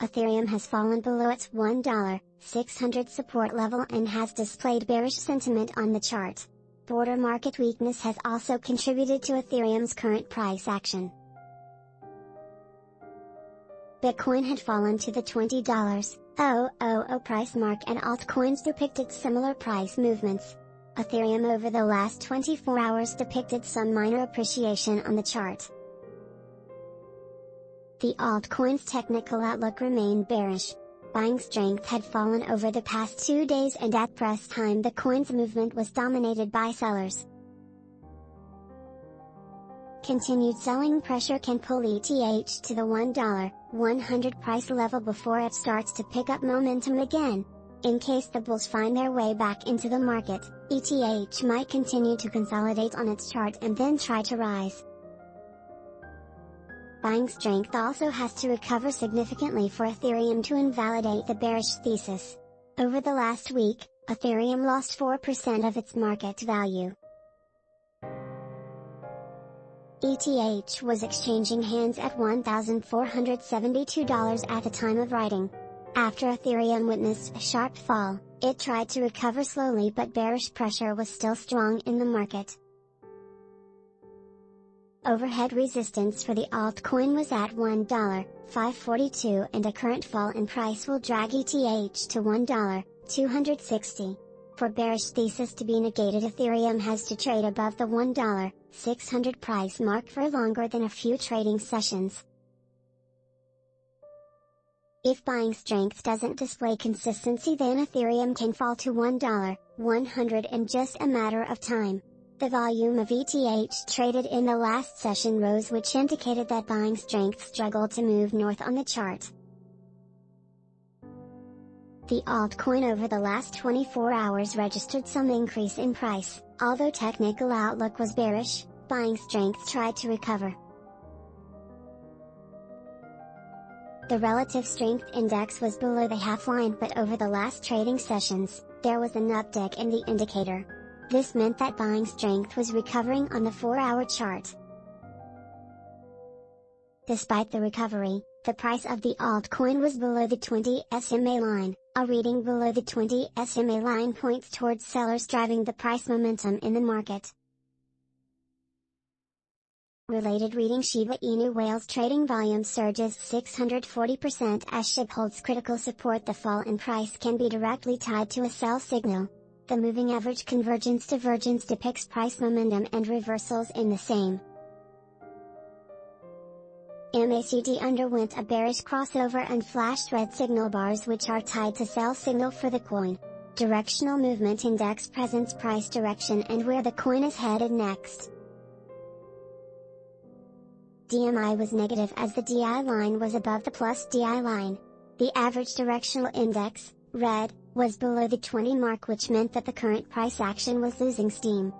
Ethereum has fallen below its $1.600 support level and has displayed bearish sentiment on the chart. Broader market weakness has also contributed to Ethereum's current price action. Bitcoin had fallen to the $20,000 price mark and altcoins depicted similar price movements. Ethereum over the last 24 hours depicted some minor appreciation on the chart. The altcoin's technical outlook remained bearish. Buying strength had fallen over the past 2 days and at press time the coin's movement was dominated by sellers. Continued selling pressure can pull ETH to the $1.100 price level before it starts to pick up momentum again. In case the bulls find their way back into the market, ETH might continue to consolidate on its chart and then try to rise. Buying strength also has to recover significantly for Ethereum to invalidate the bearish thesis. Over the last week, Ethereum lost 4% of its market value. ETH was exchanging hands at $1,472 at the time of writing. After Ethereum witnessed a sharp fall, it tried to recover slowly but bearish pressure was still strong in the market. Overhead resistance for the altcoin was at $1.542 and a current fall in price will drag ETH to $1.260. For bearish thesis to be negated, Ethereum has to trade above the $1.600 price mark for longer than a few trading sessions. If buying strength doesn't display consistency, then Ethereum can fall to $1.100 in just a matter of time. The volume of ETH traded in the last session rose, which indicated that buying strength struggled to move north on the chart. The altcoin over the last 24 hours registered some increase in price. Although technical outlook was bearish, buying strength tried to recover. The relative strength index was below the half line, but over the last trading sessions, there was an uptick in the indicator. This meant that buying strength was recovering on the 4-hour chart. Despite the recovery, the price of the altcoin was below the 20 SMA line. A reading below the 20 SMA line points towards sellers driving the price momentum in the market. Related reading: Shiba Inu whales trading volume surges 640% as SHIB holds critical support. The fall in price can be directly tied to a sell signal. The Moving Average Convergence Divergence depicts price momentum and reversals in the same. MACD underwent a bearish crossover and flashed red signal bars, which are tied to sell signal for the coin. Directional Movement Index presents price direction and where the coin is headed next. DMI was negative as the DI line was above the plus DI line. The Average Directional Index, red, was below the 20 mark, which meant that the current price action was losing steam.